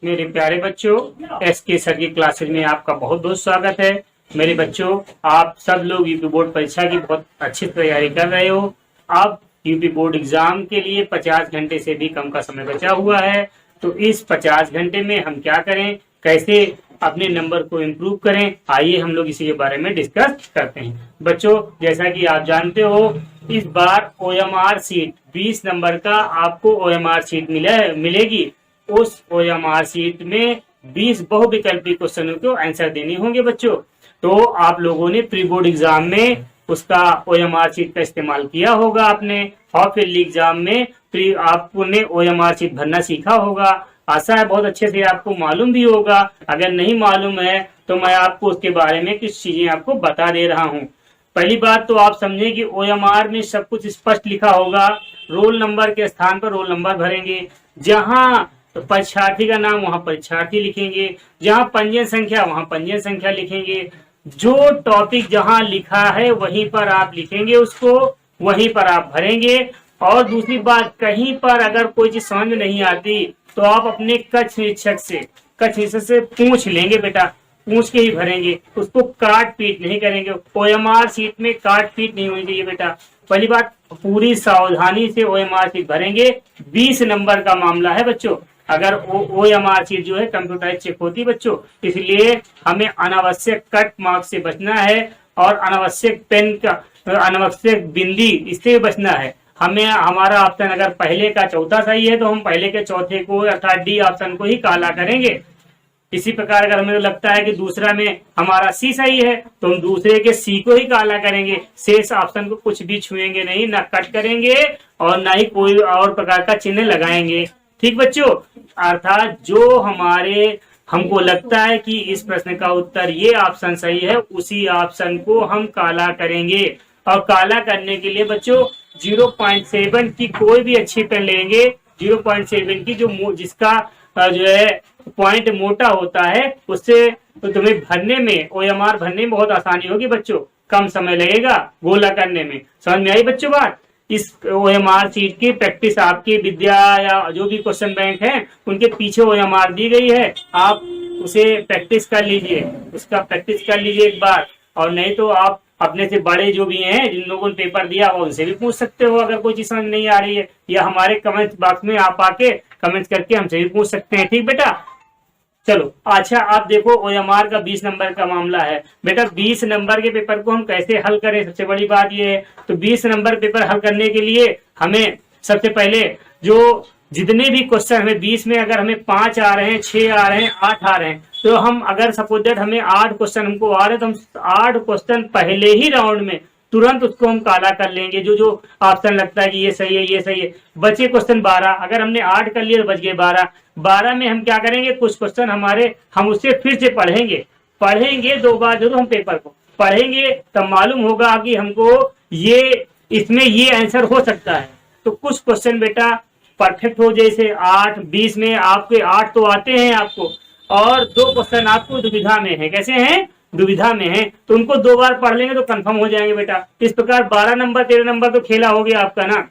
मेरे प्यारे बच्चों, एसके सर की क्लासेज में आपका बहुत बहुत स्वागत है। मेरे बच्चों, आप सब लोग यूपी बोर्ड परीक्षा की बहुत अच्छी तैयारी कर रहे हो। अब यूपी बोर्ड एग्जाम के लिए 50 घंटे से भी कम का समय बचा हुआ है। तो इस 50 घंटे में हम क्या करें, कैसे अपने नंबर को इम्प्रूव करें, आइए हम लोग इसी के बारे में डिस्कस करते हैं। बच्चों, जैसा कि आप जानते हो, इस बार OMR सीट 20 नंबर का आपको OMR सीट मिलेगी। उस OMR सीट में 20 बहुविकल्पी क्वेश्चनों को आंसर देने होंगे बच्चों। तो आप लोगों ने प्री बोर्ड एग्जाम में उसका OMR सीट का इस्तेमाल किया होगा आपने, और फिर एग्जाम में आपने OMR सीट भरना सीखा होगा। आशा है बहुत अच्छे से आपको मालूम भी होगा। अगर नहीं मालूम है तो मैं आपको उसके बारे में कुछ चीजें आपको बता दे रहा हूँ। पहली बात तो आप समझें कि OMR में सब कुछ स्पष्ट लिखा होगा। रोल नंबर के स्थान पर रोल नंबर भरेंगे, जहां तो परीक्षार्थी का नाम वहां परीक्षार्थी लिखेंगे, जहां पंजीयन संख्या वहां पंजीयन संख्या लिखेंगे। जो टॉपिक जहां लिखा है वहीं पर आप लिखेंगे, उसको वहीं पर आप भरेंगे। और दूसरी बात, कहीं पर अगर कोई चीज समझ में नहीं आती तो आप अपने कक्ष निरीक्षक से पूछ लेंगे बेटा, पूछ के ही भरेंगे, उसको काट पीट नहीं करेंगे। OMR सीट में काट पीट नहीं होनी चाहिए बेटा। पहली बात, पूरी सावधानी से OMR सीट भरेंगे। 20 नंबर का मामला है बच्चों। अगर OMR सीट जो है कंप्यूटराइज चेक होती बच्चों, इसलिए हमें अनावश्यक कट मार्क्स से बचना है और अनावश्यक पेन का अनावश्यक बिंदी इससे बचना है। हमें हमारा ऑप्शन अगर पहले का चौथा सही है तो हम पहले के चौथे को अर्थात डी ऑप्शन को ही काला करेंगे। इसी प्रकार अगर हमें लगता है कि दूसरा में हमारा सी सही है तो हम दूसरे के सी को ही काला करेंगे। शेष ऑप्शन को कुछ भी छुएंगे नहीं, ना कट करेंगे और ना ही कोई और प्रकार का चिन्ह लगाएंगे। ठीक बच्चों, अर्थात जो हमको लगता है कि इस प्रश्न का उत्तर ये ऑप्शन सही है, उसी ऑप्शन को हम काला करेंगे। और काला करने के लिए बच्चों 0.7 की कोई भी अच्छी पेन लेंगे। 0.7 की जिसका जो है पॉइंट मोटा होता है, उससे तो तुम्हें भरने में OMR भरने में बहुत आसानी होगी बच्चों, कम समय लगेगा गोला करने में। समझ में आई बच्चों बात? इस OMR सीट की प्रैक्टिस आपकी विद्या या जो भी क्वेश्चन बैंक है उनके पीछे OMR दी गई है, आप उसे प्रैक्टिस कर लीजिए, उसका प्रैक्टिस कर लीजिए एक बार। और नहीं तो आप अपने से बड़े जो भी हैं, जिन लोगों ने पेपर दिया हो, उनसे भी पूछ सकते हो अगर कोई चीज समझ नहीं आ रही है, या हमारे कमेंट बॉक्स में आप आके कमेंट करके हमसे भी पूछ सकते हैं। ठीक बेटा, चलो अच्छा, आप देखो OMR का 20 नंबर का मामला है बेटा। 20 नंबर के पेपर को हम कैसे हल करें, सबसे बड़ी बात यह है। तो 20 नंबर पेपर हल करने के लिए हमें सबसे पहले जो जितने भी क्वेश्चन हमें 20 में, अगर हमें 5 आ रहे हैं, 6 आ रहे हैं, 8 आ रहे हैं, तो हम अगर सपोज दैट हमें 8 क्वेश्चन हमको आ रहे हैं तो हम 8 क्वेश्चन पहले ही राउंड में तुरंत उसको हम काला कर लेंगे। जो जो ऑप्शन लगता है कि ये सही है, ये सही है। बचे क्वेश्चन 12, अगर हमने 8 कर लिए तो बच गए 12। 12 में हम क्या करेंगे, कुछ क्वेश्चन हम उससे फिर से पढ़ेंगे 2 बार जरूर हम पेपर को पढ़ेंगे, तब मालूम होगा कि हमको इसमें ये आंसर हो सकता है। तो कुछ क्वेश्चन बेटा परफेक्ट हो, जैसे 8, 20 में आपके 8 तो आते हैं आपको, और 2 क्वेश्चन आपको दुविधा में है। कैसे हैं? दुविधा में है, तो उनको 2 बार पढ़ लेंगे तो कंफर्म हो जाएंगे बेटा। इस प्रकार 12 नंबर 13 नंबर तो खेला हो गया आपका ना।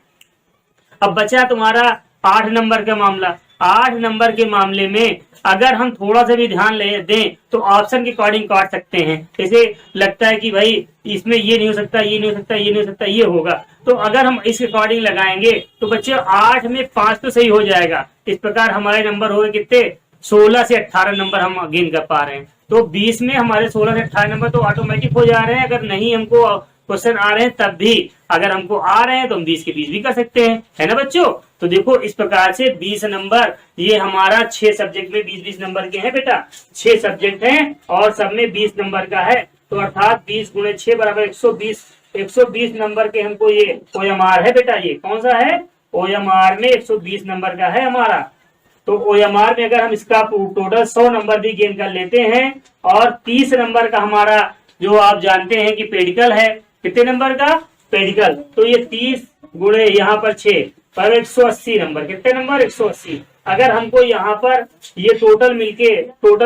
अब बचा तुम्हारा 8 नंबर का मामला। 8 नंबर के मामले में अगर हम थोड़ा सा भी ध्यान दें तो ऑप्शन के अकॉर्डिंग काट सकते हैं। जैसे लगता है कि भाई इसमें ये नहीं हो सकता, ये नहीं हो सकता, ये नहीं हो सकता, ये होगा, तो अगर हम इस अकॉर्डिंग लगाएंगे तो बच्चे 8 में 5 तो सही हो जाएगा। इस प्रकार हमारे नंबर हो गए कितने, 16 से 18 नंबर हम गेन कर पा रहे हैं। तो 20 में हमारे 16 से 18 नंबर तो ऑटोमेटिक हो जा रहे हैं। अगर नहीं हमको क्वेश्चन आ रहे हैं तब भी, अगर हमको आ रहे हैं तो हम 20 के 20 भी कर सकते हैं, है ना बच्चों? तो देखो इस प्रकार से 20 नंबर, ये हमारा 6 सब्जेक्ट में 20-20 नंबर के हैं बेटा। 6 सब्जेक्ट हैं और सब में 20 नंबर का है, तो अर्थात 20 गुणे 6 बराबर 120। 120 नंबर के हमको ये OMR है बेटा। ये कौन सा है? OMR में 120 नंबर का है हमारा। तो OMR में अगर हम इसका टोटल 100 नंबर भी गेन कर लेते हैं, और 30 नंबर का हमारा जो आप जानते हैं कि पेडिकल है, कितने नंबर का पेडिकल, तो ये 30 गुणे यहाँ पर 6 पर 180 नंबर। कितने नंबर? 180। अगर हमको यहाँ पर ये टोटल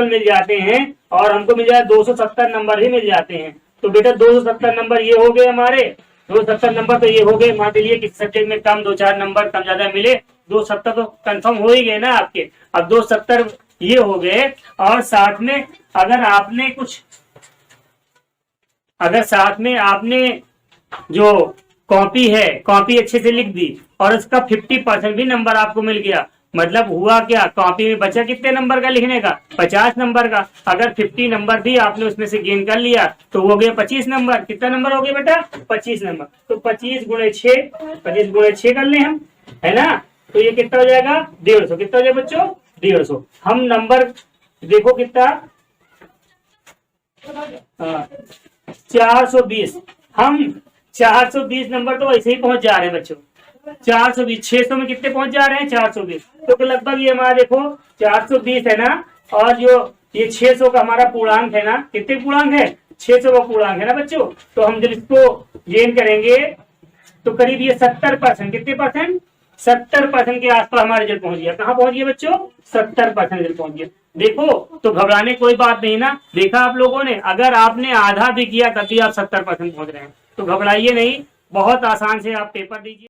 मिल जाते हैं और हमको मिल जाए 270 नंबर ही मिल जाते हैं, तो बेटा 270 नंबर ये हो गए हमारे। 270 नंबर तो ये हो गए। मान लीजिए किसी सब्जेक्ट में कम 2-4 नंबर कम ज्यादा मिले 270 तो कंफर्म हो ही गए ना आपके। अब 270 ये हो गए, और साथ में अगर साथ में आपने जो कॉपी है, कॉपी अच्छे से लिख दी और उसका 50% भी नंबर आपको मिल गया, मतलब हुआ क्या, कॉपी में बचा कितने नंबर का लिखने का, 50 नंबर का। अगर 50 नंबर भी आपने उसमें से गेन कर लिया तो वो हो गया 25 नंबर। कितना नंबर हो गया बेटा, 25 नंबर। तो 25 गुणे 6 कर ले हम, है ना। तो ये कितना हो जाएगा, 150। कितना हो जाएगा बच्चों, 150। हम नंबर देखो कितना, 420। हम 420 नंबर तो वैसे ही पहुंच जा रहे हैं बच्चों। 420, 600 में कितने पहुंच जा रहे हैं, 420। तो लगभग ये हमारा देखो 420 है ना, और जो ये 600 का हमारा पूर्णांक है ना, कितने पूर्णांक है, 600 का पूर्णांक है ना बच्चों। तो हम जब इसको गेन करेंगे तो करीब ये 70%, कितने परसेंट, 70% के आसपास हमारा रिजल्ट पहुंच गया। कहाँ पहुंच गया बच्चों, 70% रिजल्ट पहुंच गया। देखो तो घबराने कोई बात नहीं ना। देखा आप लोगों ने, अगर आपने आधा भी किया तब भी आप 70% पहुंच रहे हैं, तो घबराइए नहीं, बहुत आसान से आप पेपर दीजिए।